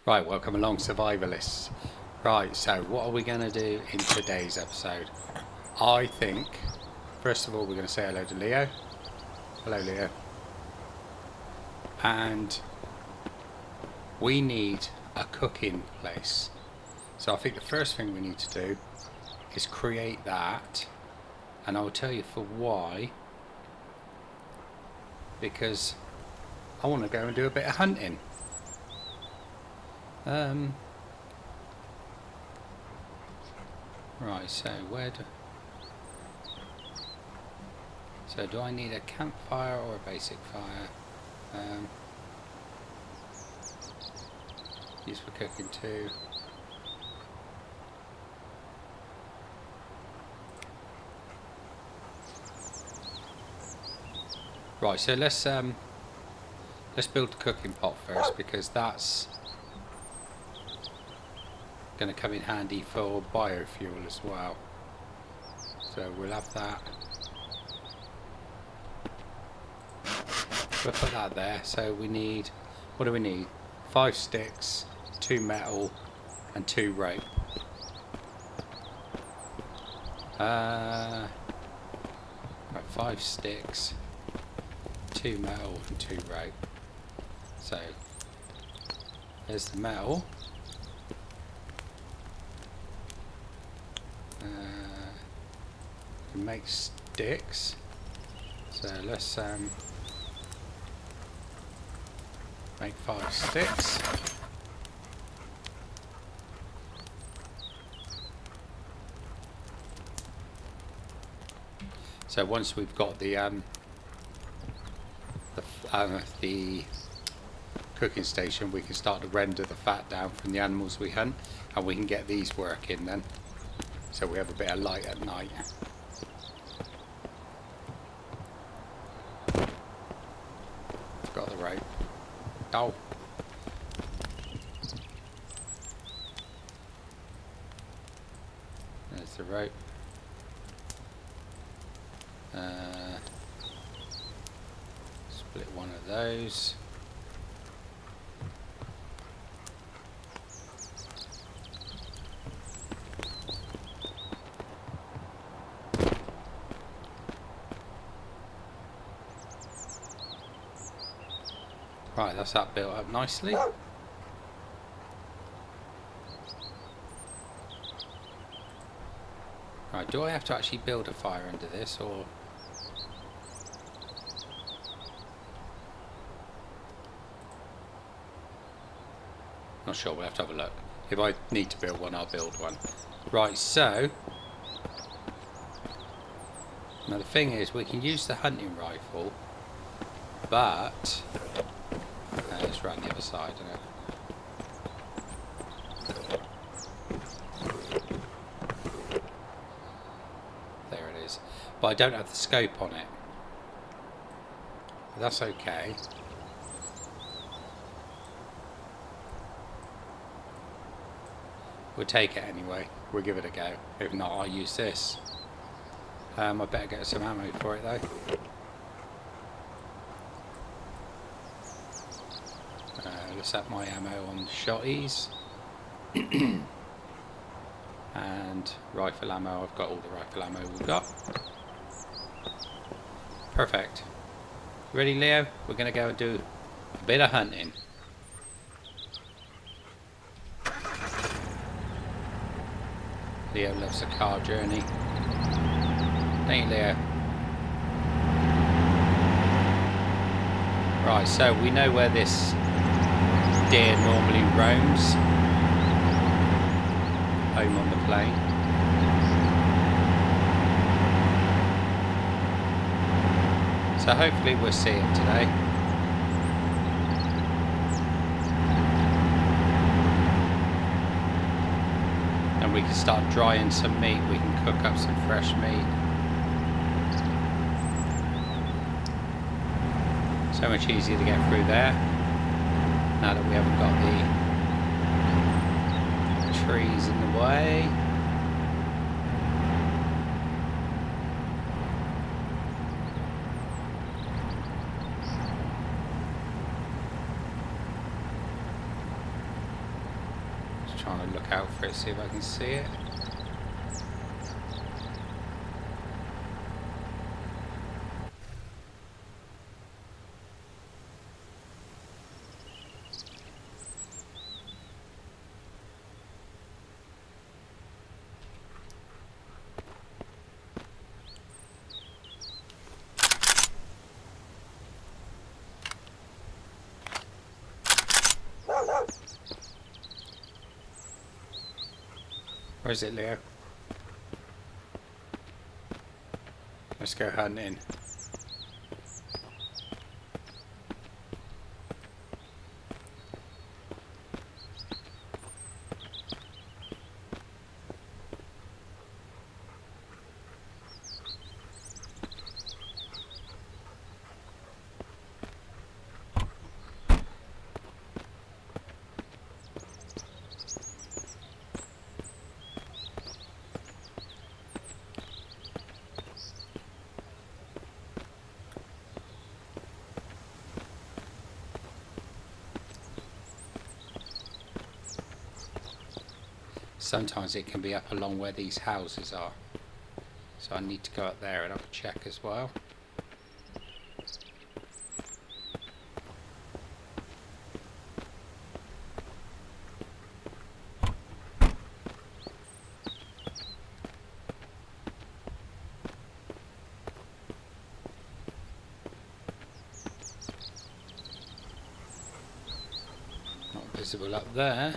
Right, welcome along survivalists. Right, so what are we going to do in today's episode? I think, first of all, we're going to say hello to Leo. Hello, Leo. And we need a cooking place. So I think the first thing we need to do is create that. And I will tell you for why. Because I want to go and do a bit of hunting. Right, so do I need a campfire or a basic fire? Used for cooking too. Right, so let's build the cooking pot first, because that's going to come in handy for biofuel as well. So we'll have that. We'll put that there. So we need, what do we need? 5 sticks, 2 metal and 2 rope. Right, 5 sticks, 2 metal and 2 rope. So there's the metal. We can make sticks. So let's make 5 sticks. So once we've got the cooking station, we can start to render the fat down from the animals we hunt, and we can get these working then, so we have a bit of light at night. I've got the rope. Oh. There's the rope. Split one of those. Right, that's that built up nicely. Right, do I have to actually build a fire under this, or? Not sure, we'll have to have a look. If I need to build one, I'll build one. Right, so now the thing is, we can use the hunting rifle, but it's around the other side, isn't it? There it is. But I don't have the scope on it. But that's okay. We'll take it anyway. We'll give it a go. If not, I'll use this. I better get some ammo for it though. Let's set my ammo on shotties. And rifle ammo, I've got all the rifle ammo we've got. Perfect. Ready, Leo? We're going to go and do a bit of hunting. Leo loves a car journey. Don't you, Leo? Right, so we know where this deer normally roams. Home on the plain. So hopefully we'll see it today. And we can start drying some meat. We can cook up some fresh meat. So much easier to get through there now that we haven't got the trees in the way. trying to look out for it, see if I can see it. Where is it, Leo? Let's go hunting. Sometimes it can be up along where these houses are, so I need to go up there and have a check as well. Not visible up there.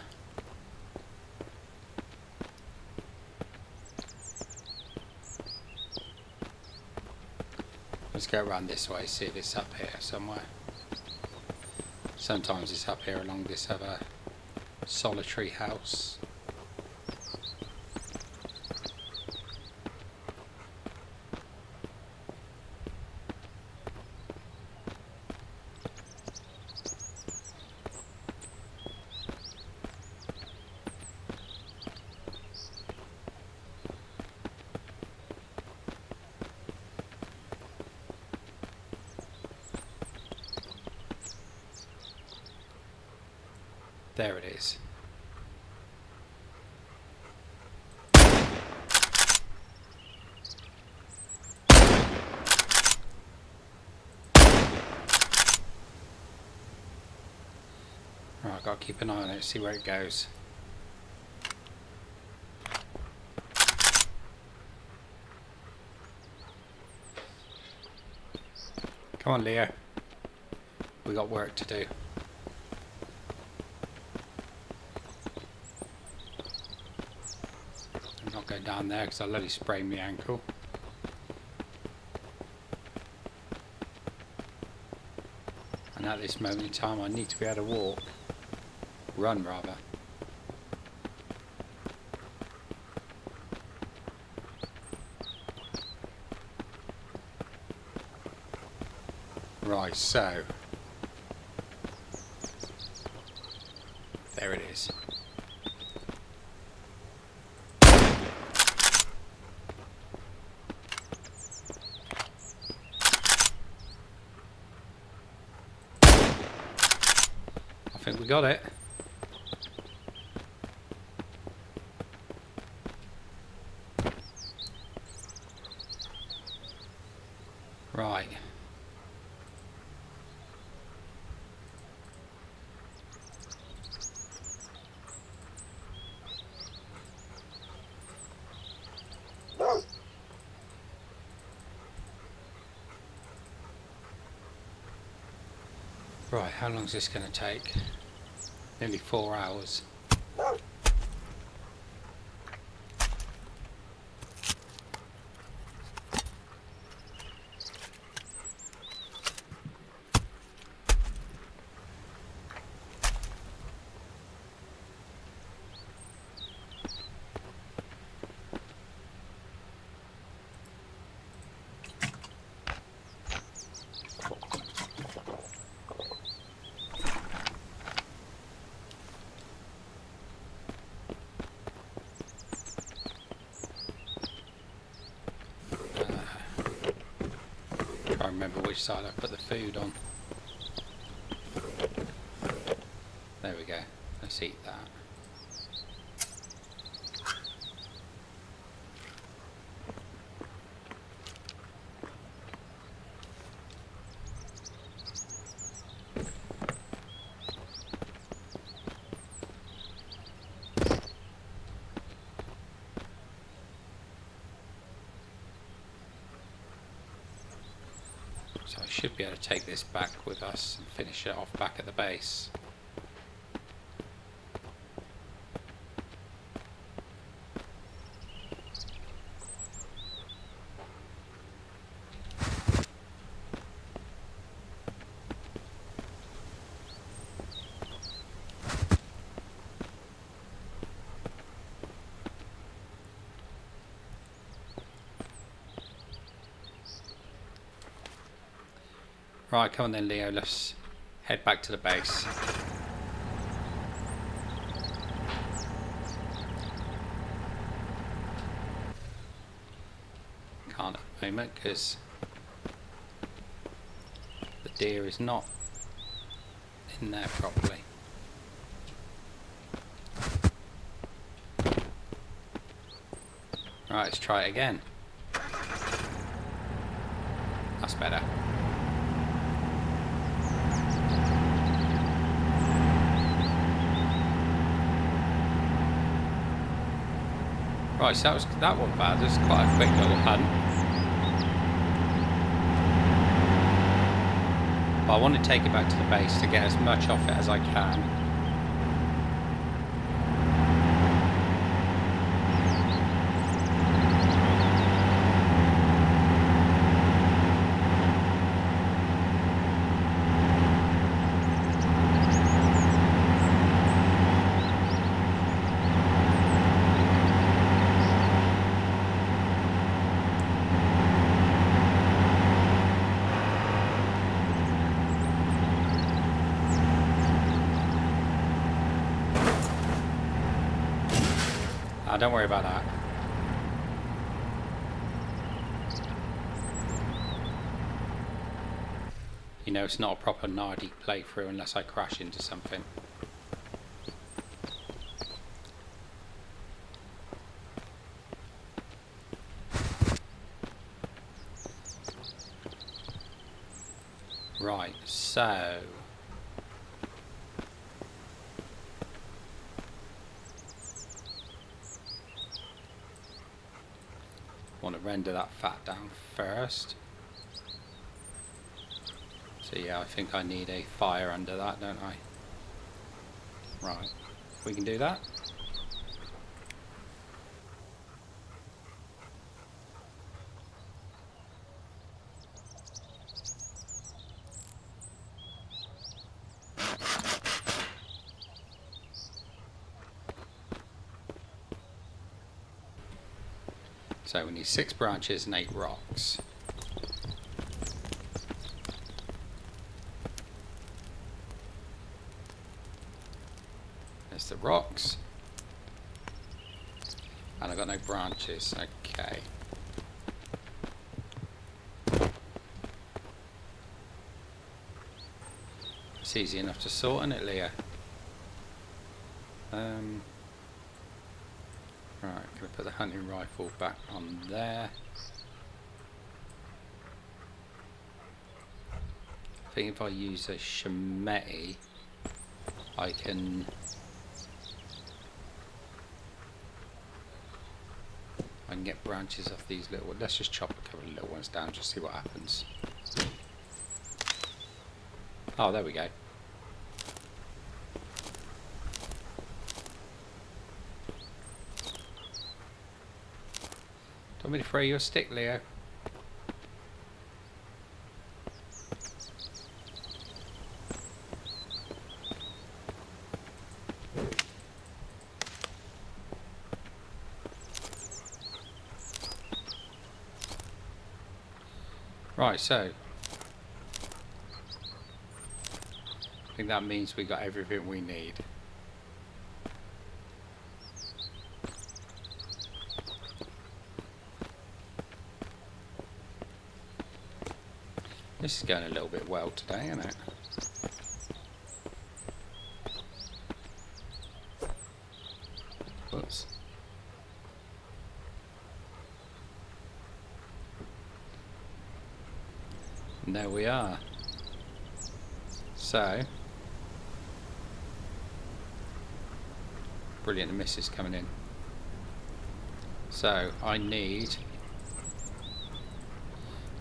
Let's go around this way, see if it's up here somewhere. Sometimes it's up here along this other solitary house. There it is. Right, I've got to keep an eye on it, see where it goes. Come on, Leo. We got work to do. I'm not going down there because I'll let it sprain my ankle. And at this moment in time I need to be able to walk. Run rather. Right, so there it is. I think we got it. Right. Right, how long is this going to take? Nearly 4 hours. I remember which side I put the food on. There we go. Let's eat that. should be able to take this back with us and finish it off back at the base. Right, come on then, Leo, let's head back to the base. Can't at the moment because the deer is not in there properly. Right, let's try it again. That's better. Right, so that wasn't bad. It was quite a quick little hunt. But I want to take it back to the base to get as much off it as I can. Don't worry about that. You know, it's not a proper Nardi playthrough unless I crash into something. Right, so want to render that fat down first. So yeah, I think I need a fire under that, don't I? Right, we can do that. So we need 6 branches and 8 rocks. There's the rocks. And I've got no branches. Okay. It's easy enough to sort, isn't it, Leah? Right, gonna put the hunting rifle back on there. I think if I use a shemeti, I can get branches off these little. Let's just chop a couple of little ones down, just see what happens. Oh, there we go. Do you want me to throw you a stick, Leo? Right, so I think that means we got everything we need. This is going a little bit well today, isn't it? Whoops. And there we are. So, brilliant, the mist is coming in. So, I need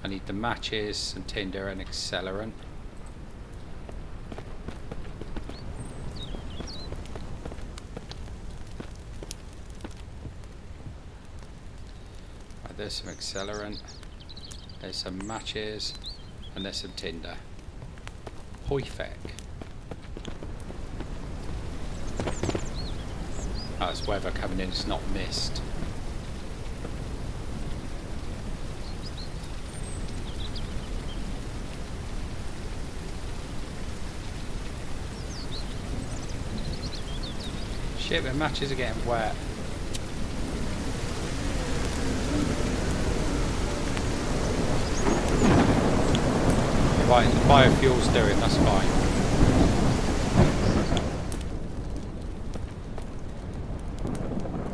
I need the matches, some tinder and accelerant. Right, there's some accelerant, there's some matches, and there's some tinder. Perfect. Oh, it's weather coming in, it's not mist. Shit, my matches are getting wet. Right, the biofuel's doing, that's fine.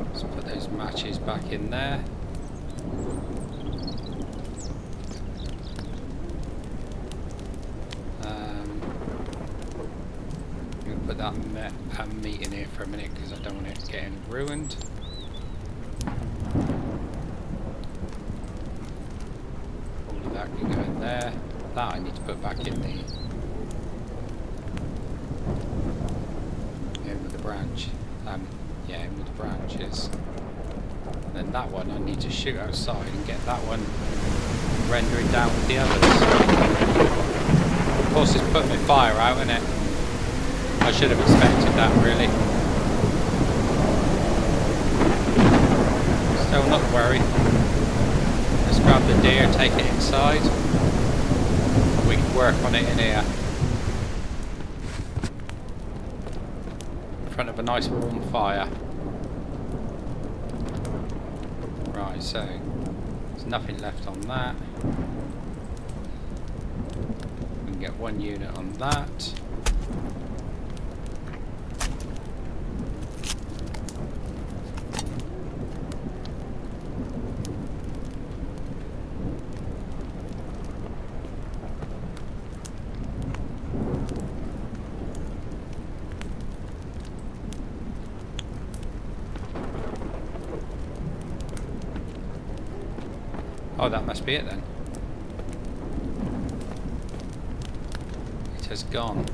Let's put those matches back in there. I'm going to put that meat in here for a minute because I don't want it getting ruined. All of that can go in there. That I need to put back in the in with the branch. Yeah, in with the branches. And then that one I need to shoot outside and get that one rendering down with the others. Of course, it's put my fire out, isn't it? I should have expected that, really. Still not worried. Let's grab the deer, take it inside. We can work on it in here. In front of a nice warm fire. Right, so there's nothing left on that. We can get one unit on that. Oh, that must be it then. It has gone.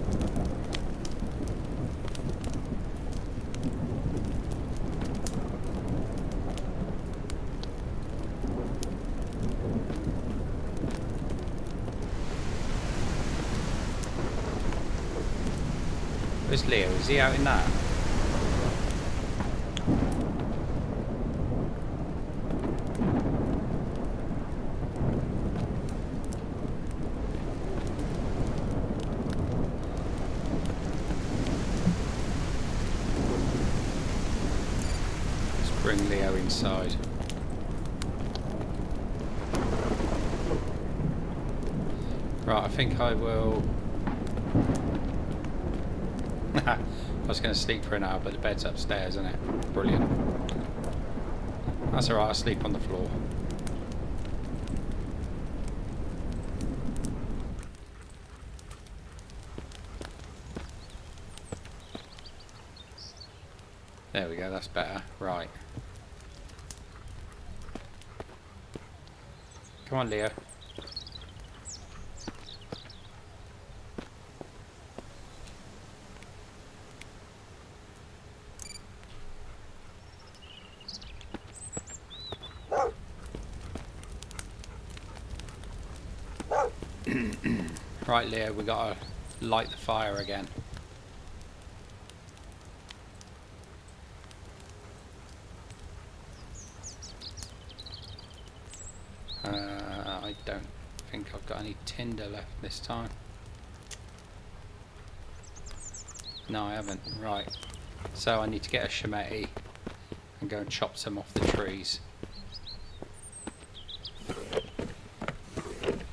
Where's Leo? Is he out in that? Bring Leo inside. Right, I think I will... I was going to sleep for an hour, but the bed's upstairs, isn't it? Brilliant. That's alright, I'll sleep on the floor. There we go, that's better. Right. Come on, Leo. Right, Leo, we gotta light the fire again. I don't think I've got any tinder left this time. No, I haven't. Right. So I need to get a shemeti and go and chop some off the trees.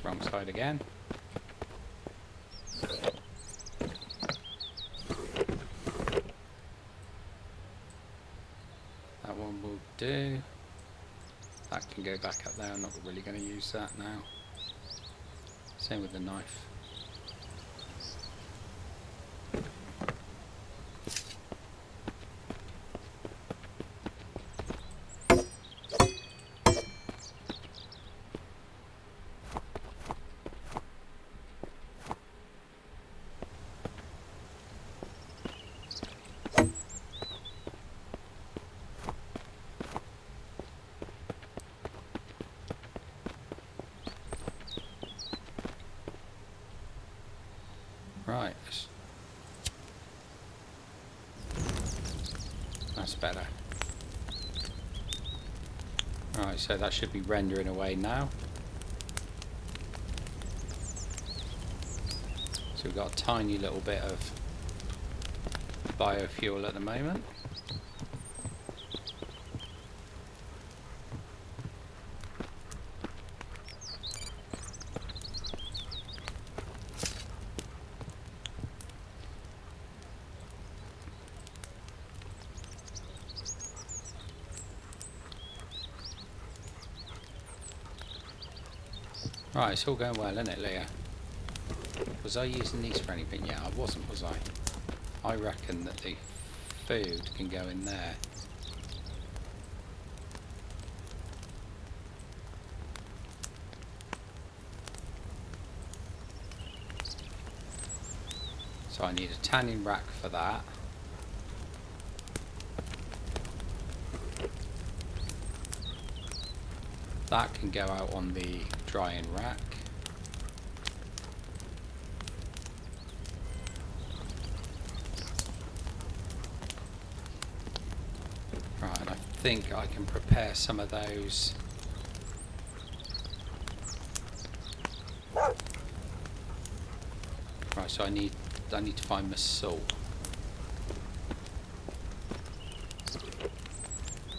Wrong side again. That one will do. That can go back up there. I'm not really going to use that now. Same with the knife. That's better. Right, so that should be rendering away now. So we've got a tiny little bit of biofuel at the moment. Right, it's all going well, isn't it, Leah? Was I using these for anything? Yeah, I wasn't, was I? I reckon that the food can go in there. So I need a tanning rack for that. That can go out on the drying rack. Right, and I think I can prepare some of those. Right, so I need to find my salt.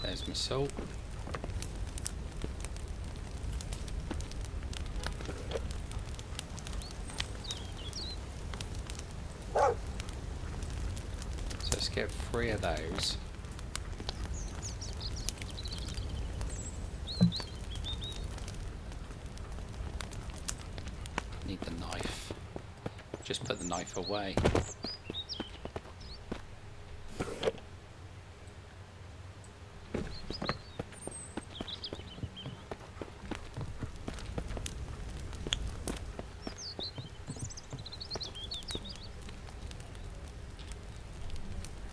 There's my salt. So let's get 3 of those. Need the knife. Just put the knife away.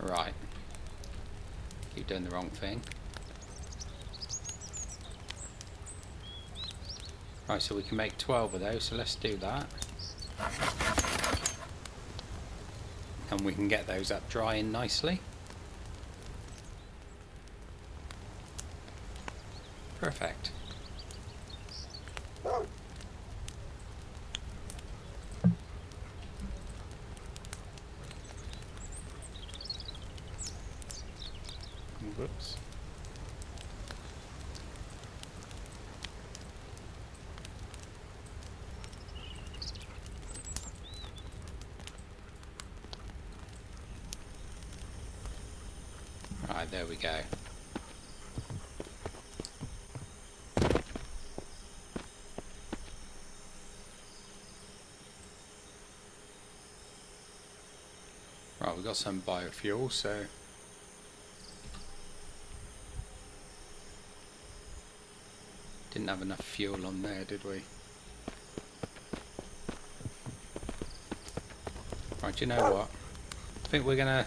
Right. Keep doing the wrong thing. Right, so we can make 12 of those, so let's do that. And we can get those up drying nicely. Perfect. Whoops. Right, there we go. Right, we've got some biofuel, so didn't have enough fuel on there, did we? Right, do you know what? I think we're gonna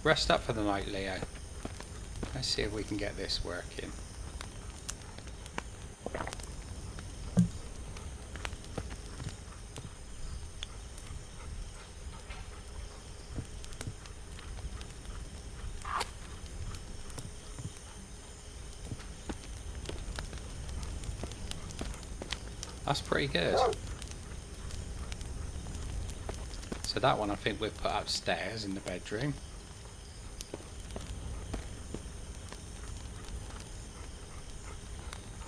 rest up for the night, Leo. Let's see if we can get this working. That's pretty good. So that one I think we've put upstairs in the bedroom.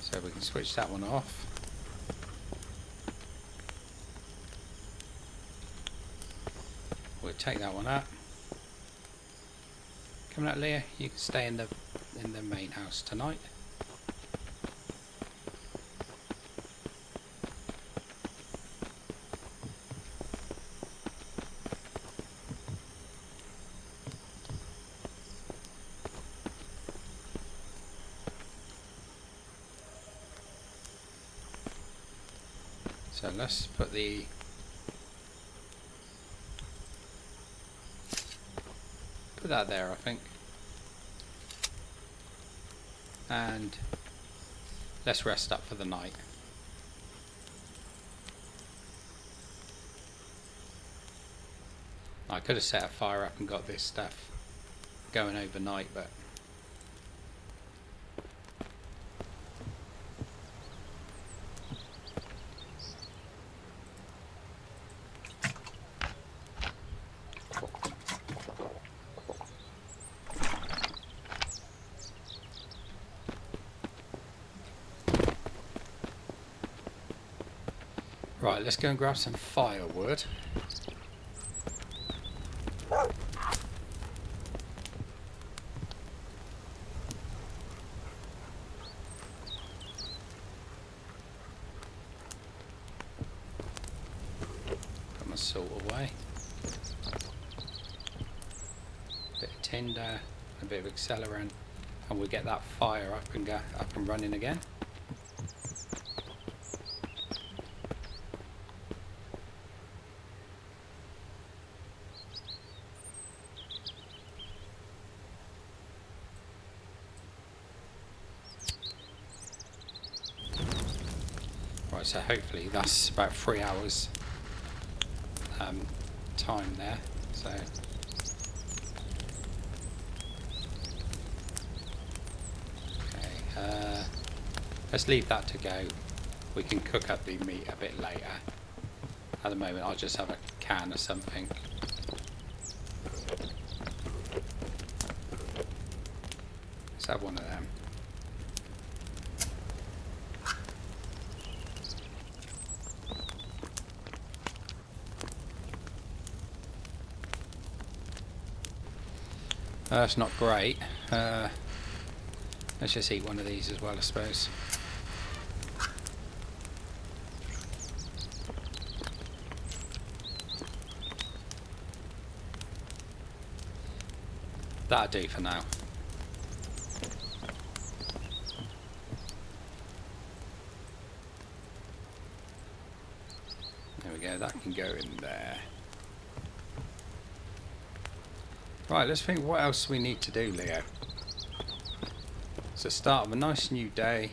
So we can switch that one off. We'll take that one up. Come out, Leah. You can stay in the main house tonight. So let's put that there, I think. And let's rest up for the night. I could have set a fire up and got this stuff going overnight, but right, let's go and grab some firewood. Put my salt away. Bit of tinder, a bit of accelerant, and we get that fire up and running again. Right, so hopefully that's about 3 hours time there. So okay, let's leave that to go. We can cook up the meat a bit later. At the moment, I'll just have a can or something. Let's have one of them. That's not great. Let's just eat one of these as well, I suppose. That'll do for now. There we go, that can go in there. Right, let's think what else we need to do, Leo. It's the start of a nice new day.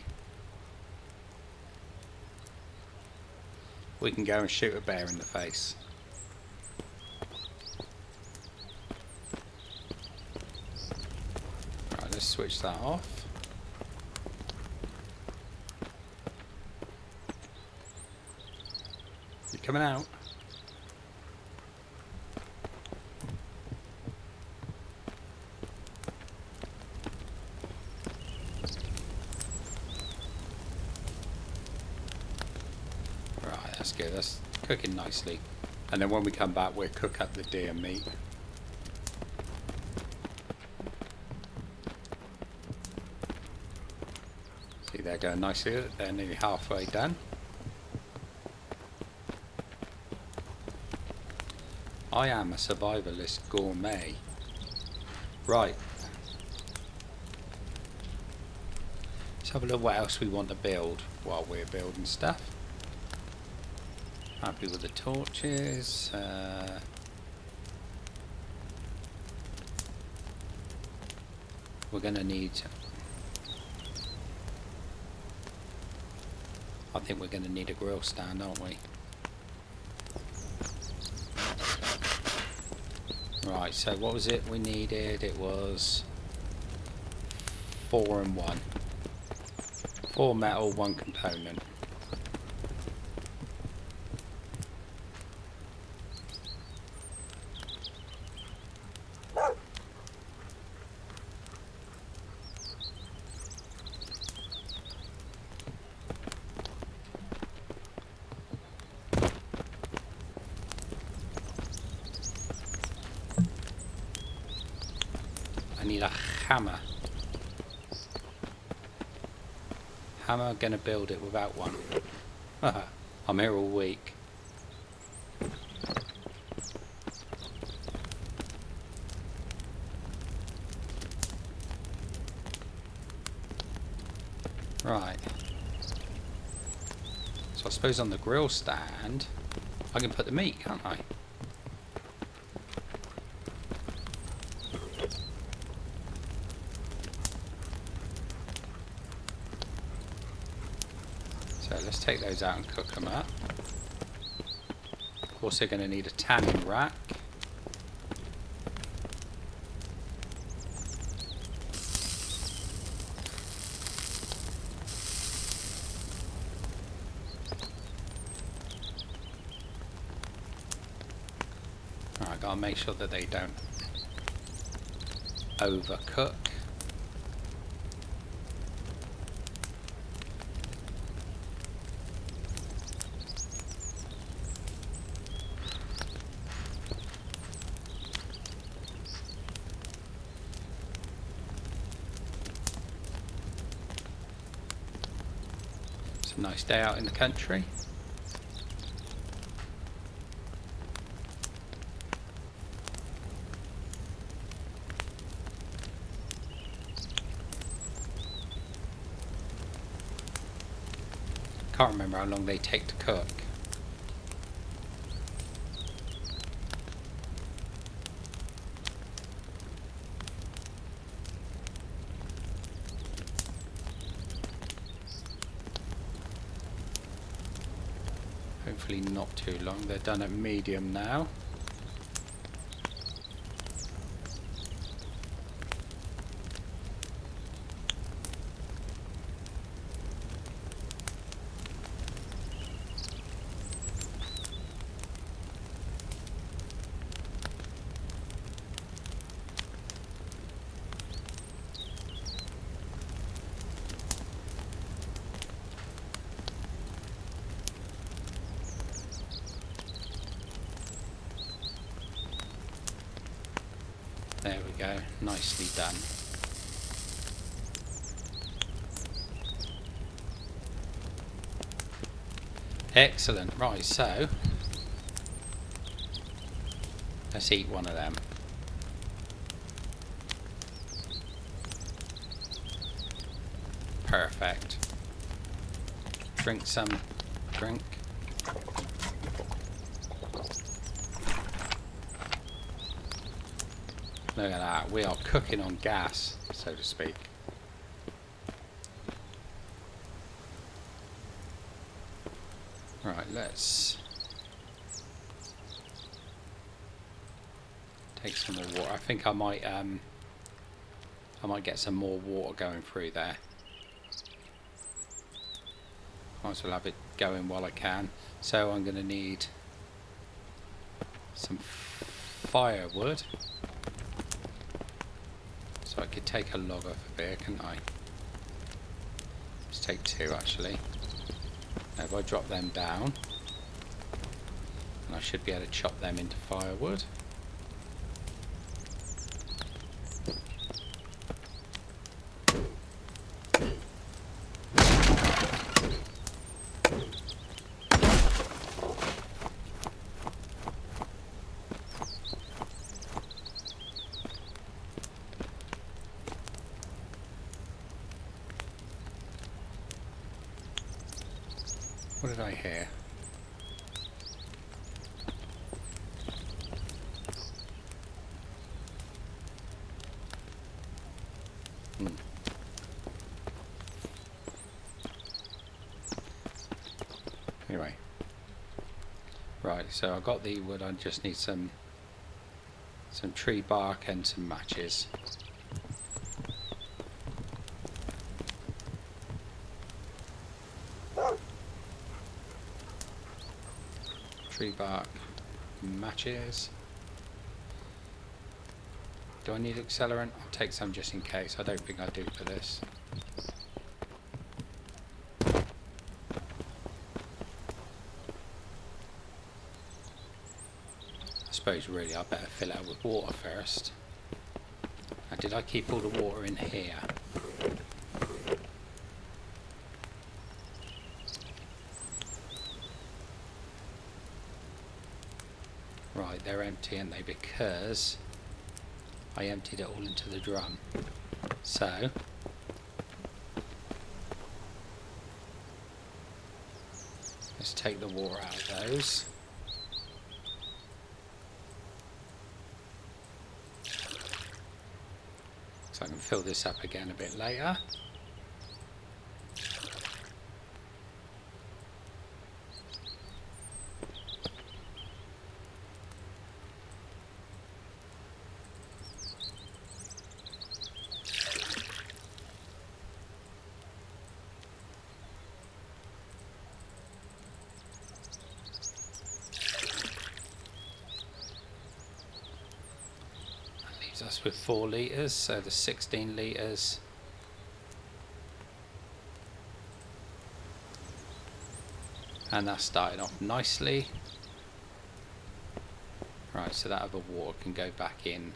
We can go and shoot a bear in the face. Right, let's switch that off. You coming out? That's good, that's cooking nicely. And then when we come back, we'll cook up the deer meat. See, they're going nicely, they're nearly halfway done. I am a survivalist gourmet. Right. Let's have a look what else we want to build while we're building stuff. Happy with the torches. We're going to need... I think we're going to need a grill stand, aren't we? Right, so what was it we needed? It was 4 and 1. 4 metal, 1 component. I need a hammer. Hammer, gonna build it without one. I'm here all week. Right. So I suppose on the grill stand, I can put the meat, can't I? So let's take those out and cook them up. Of course, they're going to need a tanning rack. I'll make sure that they don't overcook. It's a nice day out in the country. Can't remember how long they take to cook. Hopefully not too long. They're done at medium now. There we go, nicely done. Excellent, right, so let's eat one of them. Perfect. Drink some drink. Look at that, we are cooking on gas, so to speak. Right, let's take some more water. I think I might get some more water going through there. Might as well have it going while I can. So I'm going to need some firewood. So I could take a log off of here, couldn't I? Let's take two actually. Now if I drop them down, and I should be able to chop them into firewood. What did I hear? Anyway. Right, so I got the wood, I just need some tree bark and some matches. Tree bark, matches. Do I need accelerant? I'll take some just in case. I don't think I do for this. I suppose really I better fill it up with water first. Now, did I keep all the water in here? Right, they're empty, aren't they? Because I emptied it all into the drum. So let's take the water out of those. So I can fill this up again a bit later. that's with 4 litres, so the 16 litres. And that's starting off nicely. Right, so that other water can go back in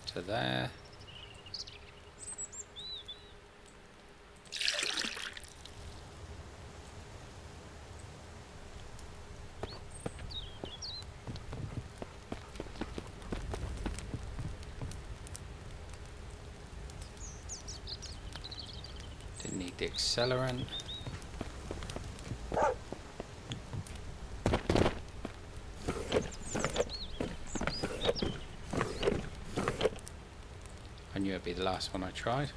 to there. Didn't need the accelerant. I knew it'd be the last one I tried.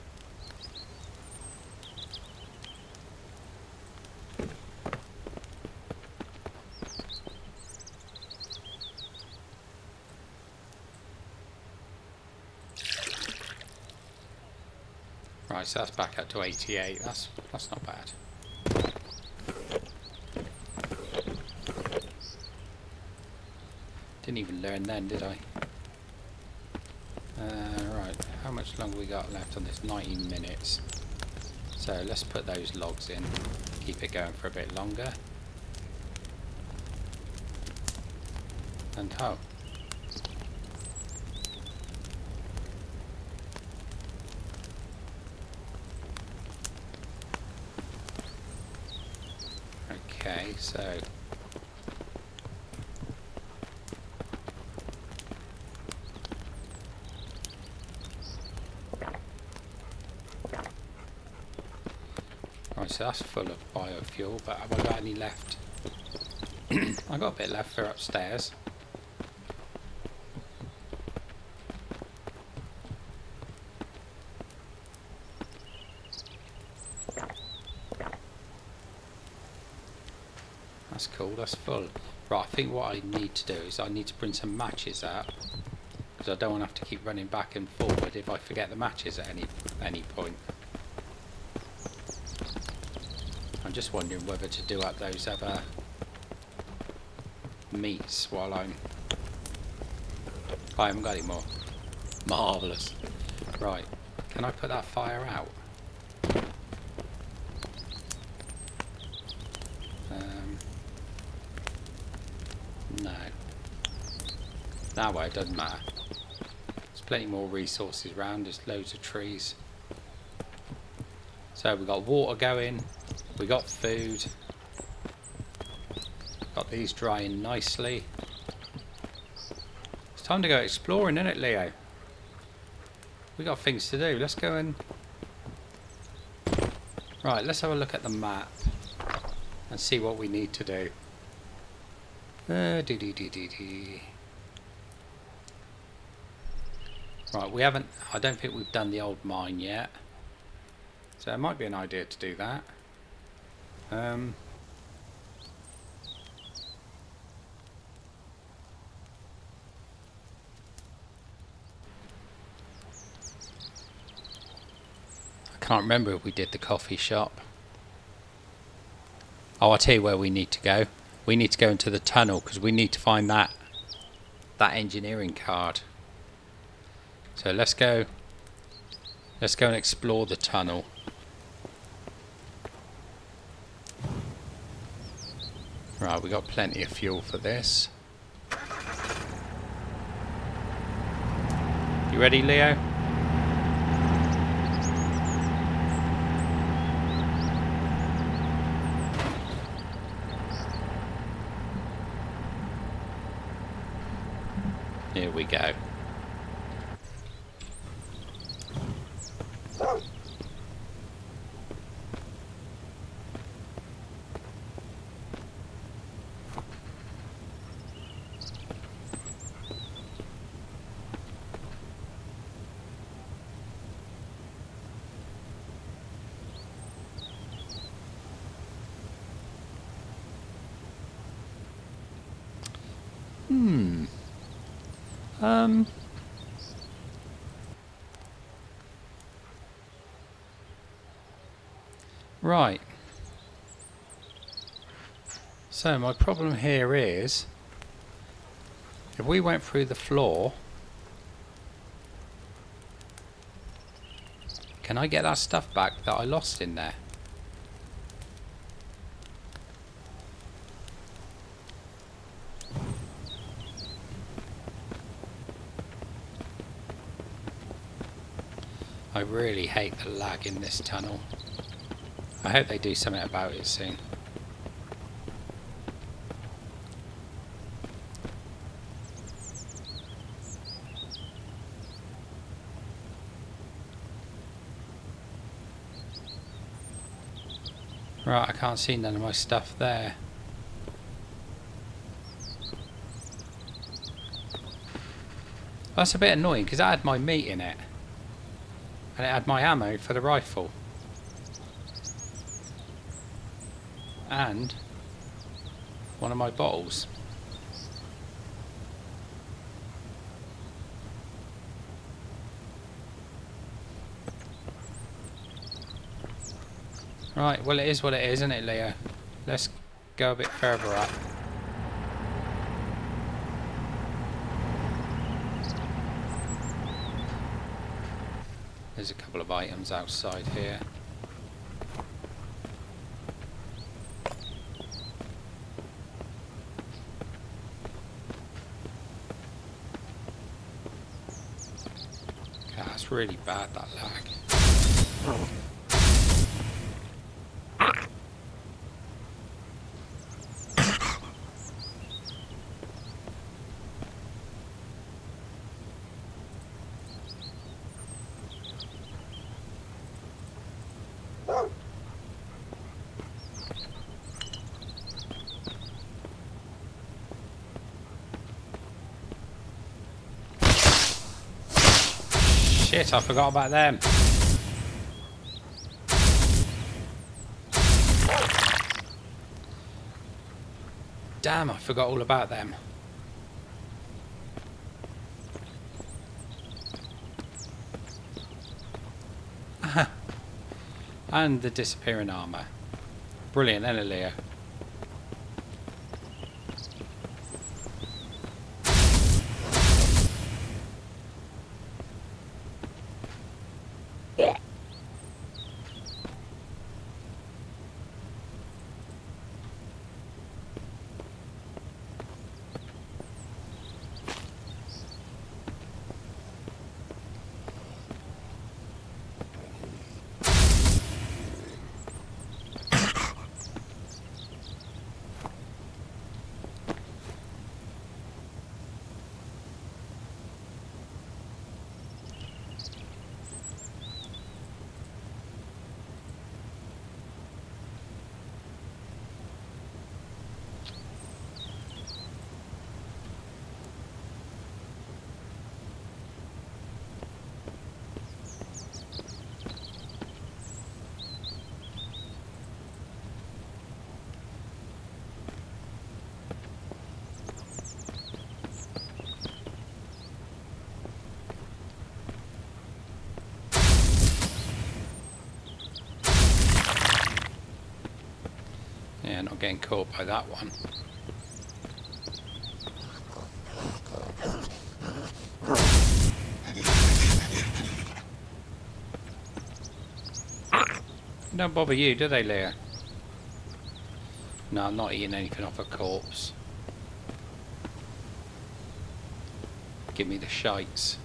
Right, so that's back up to 88. That's not bad. Didn't even learn then, did I? Right, how much longer we got left on this? 19 minutes. So let's put those logs in, keep it going for a bit longer. And oh. Okay, so right, so that's full of biofuel, but have I got any left? I got a bit left for upstairs. That's cool, that's full. Right, I think what I need to do is I need to bring some matches out, because I don't want to have to keep running back and forward if I forget the matches at any point. I'm just wondering whether to do up those other meats while I haven't got any more. Marvellous. Right, can I put that fire out? No. That way it doesn't matter. There's plenty more resources around, there's loads of trees. So we've got water going, we got food, got these drying nicely. It's time to go exploring, isn't it, Leo? We got things to do, let's go and... Right, let's have a look at the map and see what we need to do. Right, we haven't, I don't think we've done the old mine yet. So it might be an idea to do that. I can't remember if we did the coffee shop. Oh, I'll tell you where we need to go. We need to go into the tunnel because we need to find that engineering card. So let's go and explore the tunnel. Right, we got plenty of fuel for this. You ready, Leo? Here we go. Right. So my problem here is, if we went through the floor, Can I get that stuff back that I lost in there? I really hate the lag in this tunnel. I hope they do something about it soon. Right, I can't see none of my stuff there. That's a bit annoying because I had my meat in it. And it had my ammo for the rifle. And one of my bottles. Right, well it is what it is, isn't it, Leo? Let's go a bit further up. There's a couple of items outside here. God, that's really bad, that lag. Shit, I forgot about them. Damn, I forgot all about them. And the disappearing armour. Brilliant, isn't it, Leo? Yeah, not getting caught by that one. Don't bother you, do they, Leah? No, I'm not eating anything off a corpse. Give me the shites.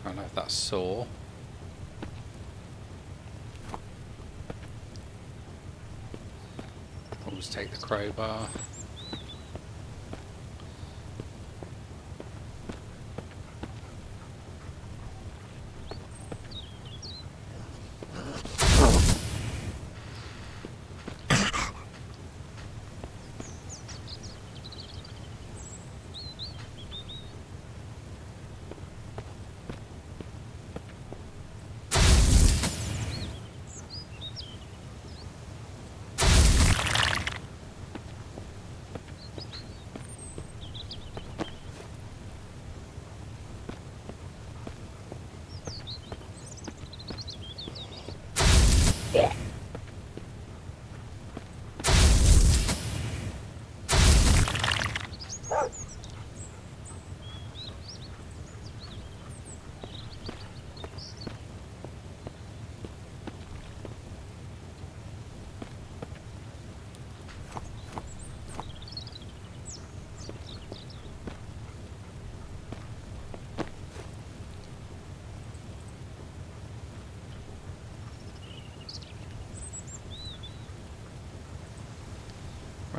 I don't know if that's sore. Always take the crowbar.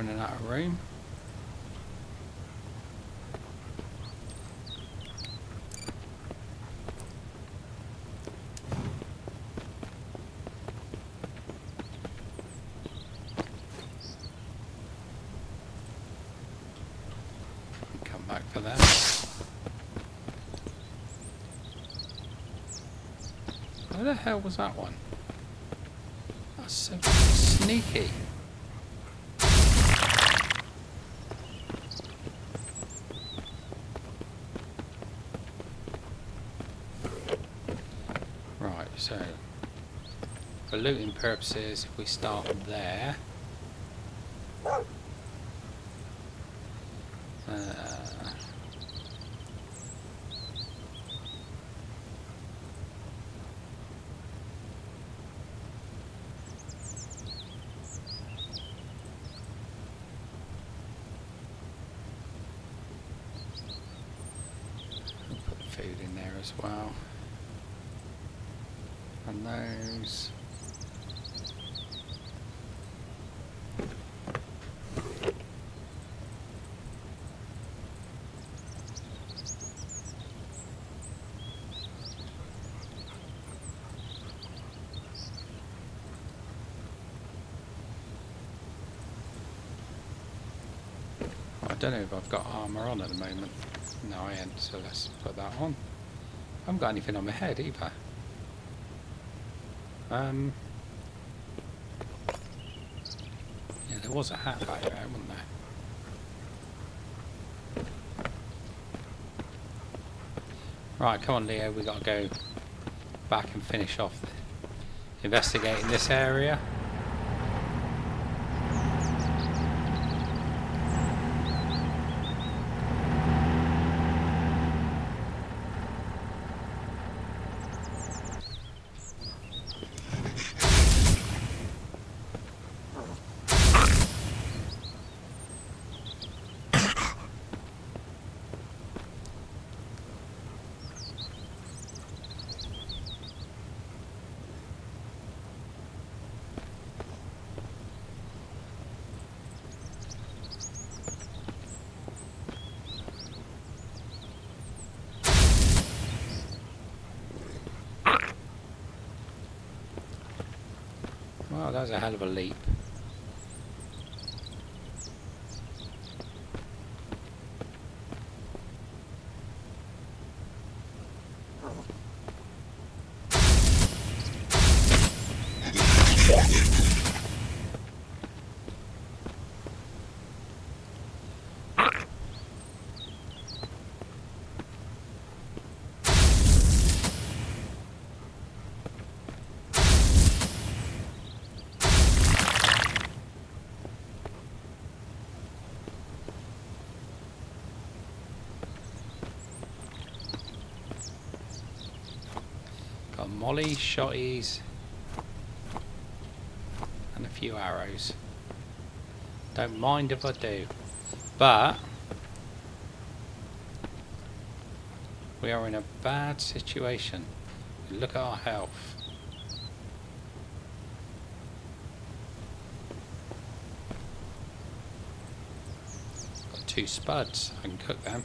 running out of room. Come back for that. Where the hell was that one? That's so sneaky. Right, so for looting purposes, if we start there, put the food in there as well, and those. I don't know if I've got armour on at the moment. No, I ain't, so let's put that on. I haven't got anything on my head either. Yeah, there was a hat back there, wasn't there? Right, come on Leo, we gotta go back and finish off investigating this area. Wow, that was a hell of a leap. Got molly, shotties, and a few arrows. Don't mind if I do, but we are in a bad situation. Look at our health. Got 2 spuds, I can cook them.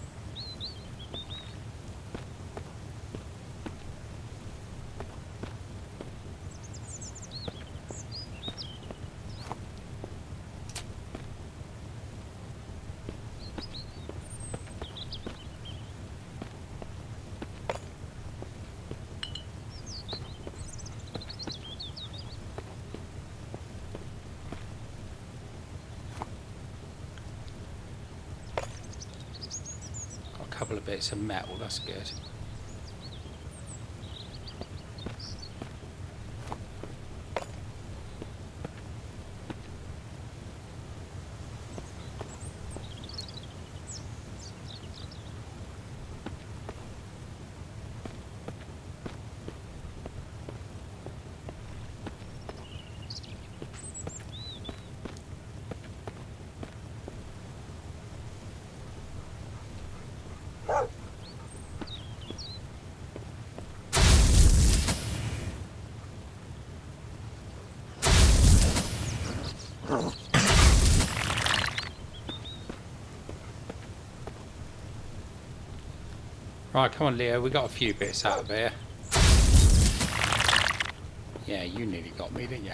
Couple of bits of metal, that's good. Right, come on Leo, we got a few bits out of here. Yeah, you nearly got me, didn't you?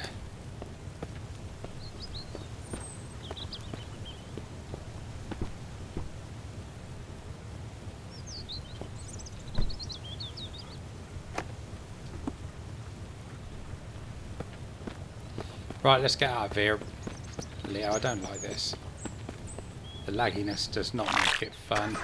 Right, let's get out of here. Leo, I don't like this. The lagginess does not make it fun.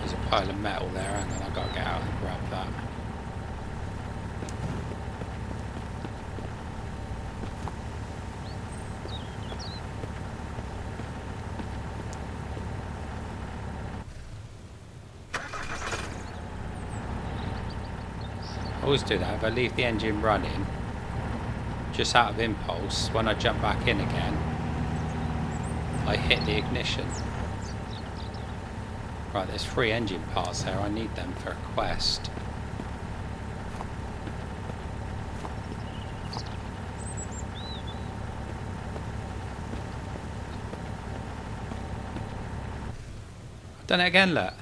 There's a pile of metal there, hang on, I've got to get out and grab that. I always do that. If I leave the engine running, just out of impulse, when I jump back in again, I hit the ignition. Right, there's 3 engine parts there. I need them for a quest. I've done it again, look.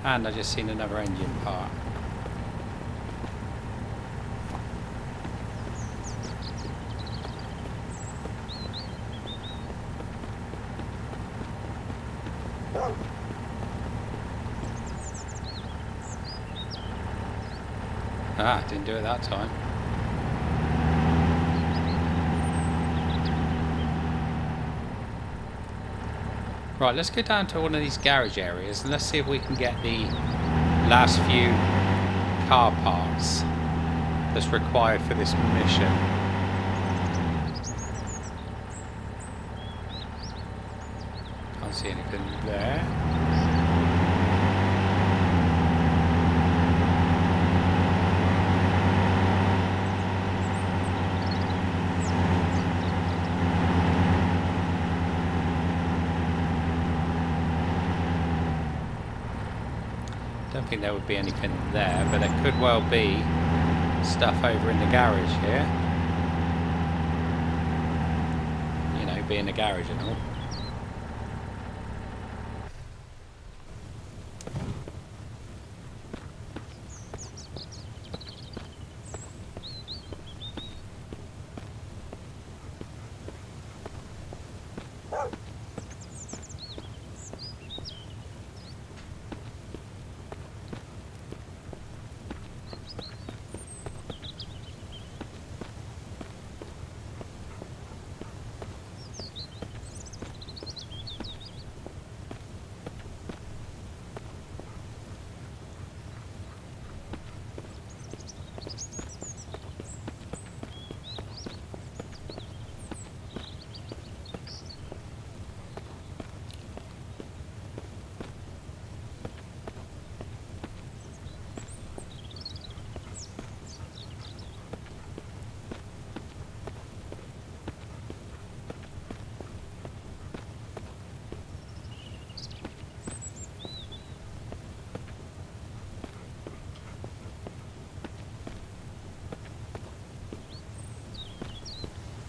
And I just seen another engine part. Ah, didn't do it that time. Right, let's go down to one of these garage areas and let's see if we can get the last few car parts that's required for this mission. Can't see anything there. Don't think there would be anything there, but there could well be stuff over in the garage here. You know, being a garage and all.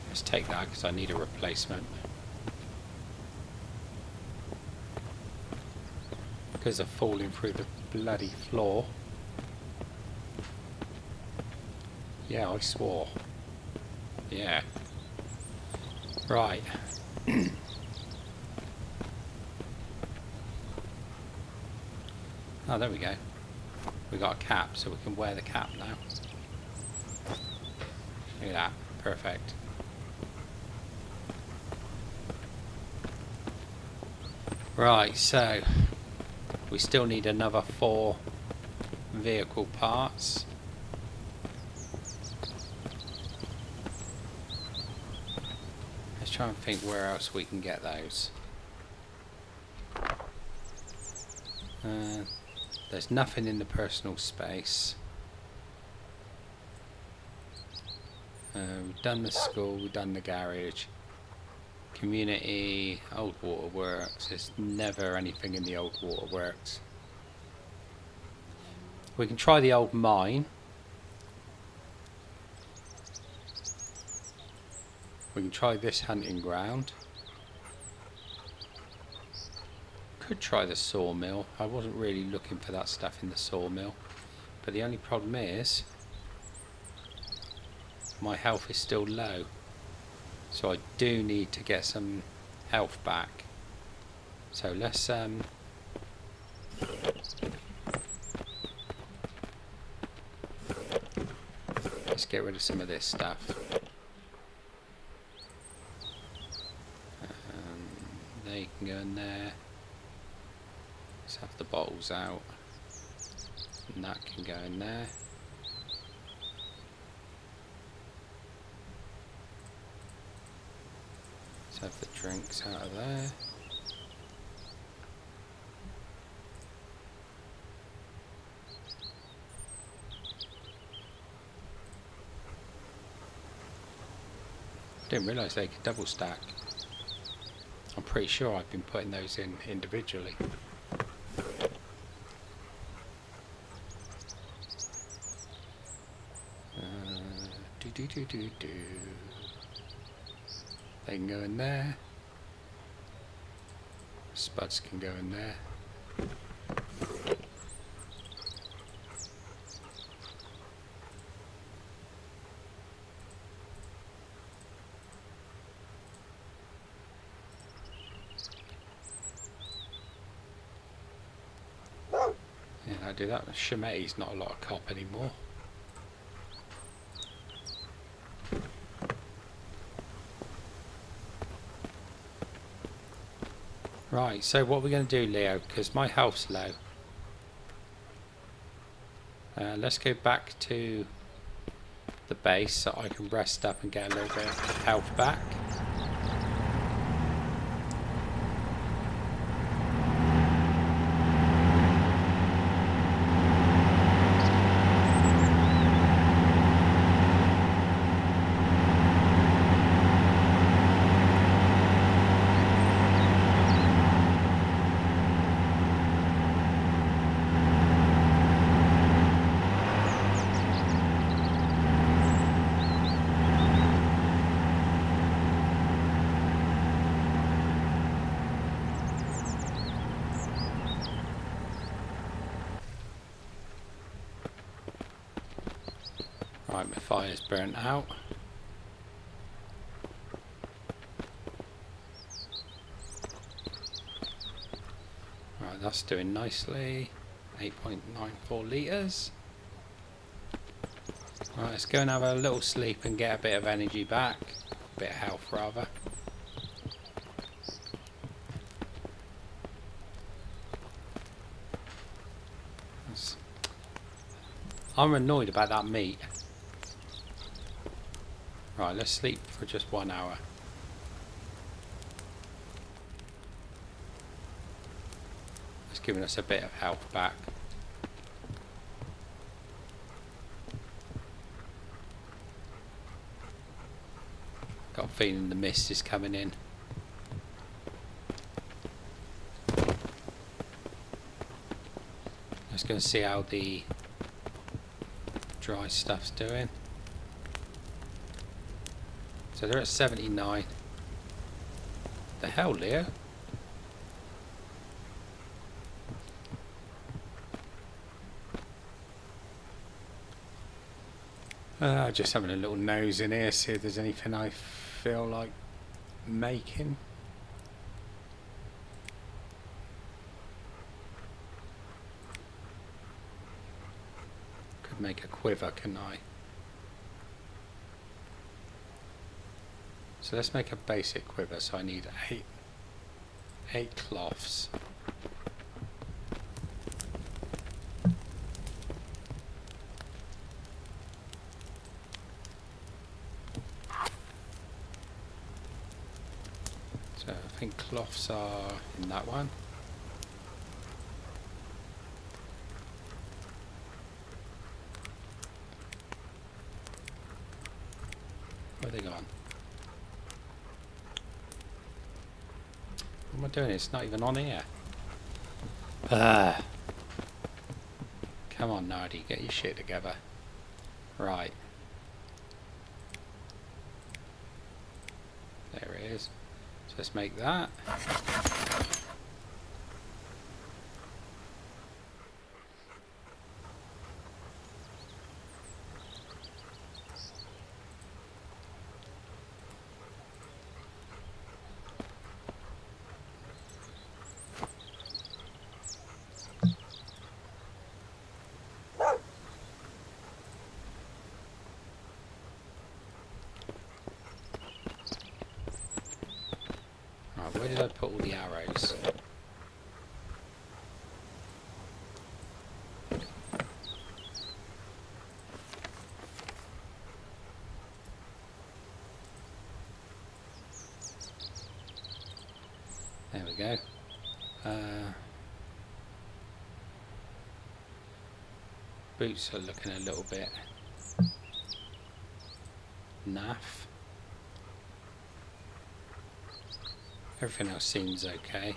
Let's take that because I need a replacement. Because of falling through the bloody floor. Yeah, I swore. Yeah. Right. Oh, there we go. We got a cap, so we can wear the cap now. Look at that. Perfect. Right, so we still need another 4 vehicle parts. Let's try and think where else we can get those. There's nothing in the personal space. We've done the school, we've done the garage. Community, old waterworks. There's never anything in the old waterworks. We can try the old mine. We can try this hunting ground. Could try the sawmill. I wasn't really looking for that stuff in the sawmill. But the only problem is my health is still low. So I do need to get some health back. So let's get rid of some of this stuff. They can go in there. Let's have the bottles out. And that can go in there. Let's have the drinks out of there. Didn't realise they could double stack. I'm pretty sure I've been putting those in individually. They can go in there. Spuds can go in there. Yeah, I do that. Shemetti's not a lot of cop anymore. Right, so what we're going to do, Leo, because my health's low. Let's go back to the base so I can rest up and get a little bit of health back. Right, my fire's burnt out. Right, that's doing nicely. 8.94 litres. Right, let's go and have a little sleep and get a bit of energy back. A bit of health, rather. I'm annoyed about that meat. Right, let's sleep for just 1 hour. It's giving us a bit of health back. Got a feeling the mist is coming in. Let's go and see how the dry stuff's doing. So they're at 79. The hell, Leo? Just having a little nose in here, see if there's anything I feel like making. Could make a quiver, couldn't I? So let's make a basic quiver. So I need eight cloths. So I think cloths are in that one. Where are they gone? What am I doing? It's not even on here. Ah. Come on, Nardi, get your shit together. Right. There it is. So let's make that. Right, where did I put all the arrows? There we go. Boots are looking a little bit naff. Everything else seems okay.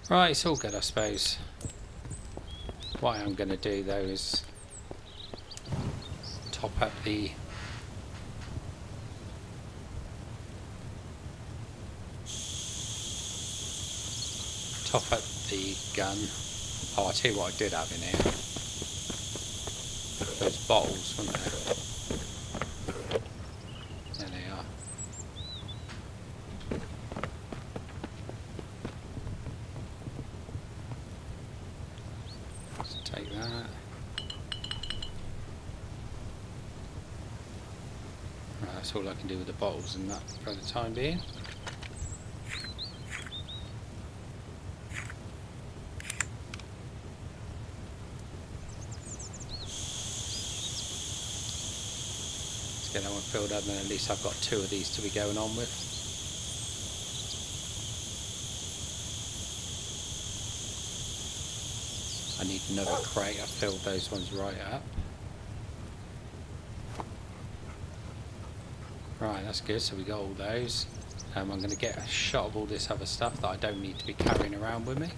Right, it's all good, I suppose. What I'm going to do though is top up the gun. Oh, I'll tell you what I did have in here. Those bottles, weren't there? There they are. Let's take that. Right, that's all I can do with the bottles and that for the time being. Get that one filled up, and at least I've got 2 of these to be going on with. I need another crate. I filled those ones right up. Right, that's good. So we got all those. I'm going to get a shot of all this other stuff that I don't need to be carrying around with me.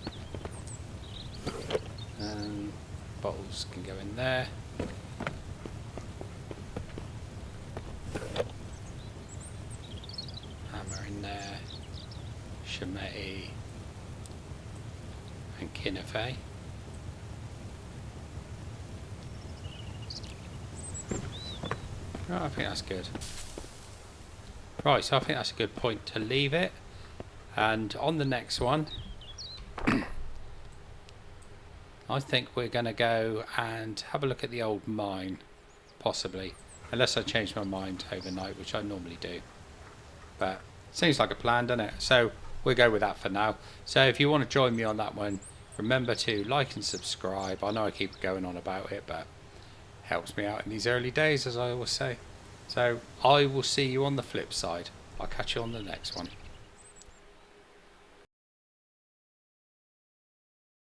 Bottles can go in there. Shemeti and Kinafe. Right, I think that's good. Right, so I think that's a good point to leave it. And on the next one, I think we're going to go and have a look at the old mine, possibly. Unless I change my mind overnight, which I normally do. But seems like a plan, doesn't it? So we'll go with that for now. So if you want to join me on that one, remember to like and subscribe. I know I keep going on about it, but it helps me out in these early days, as I always say. So I will see you on the flip side. I'll catch you on the next one.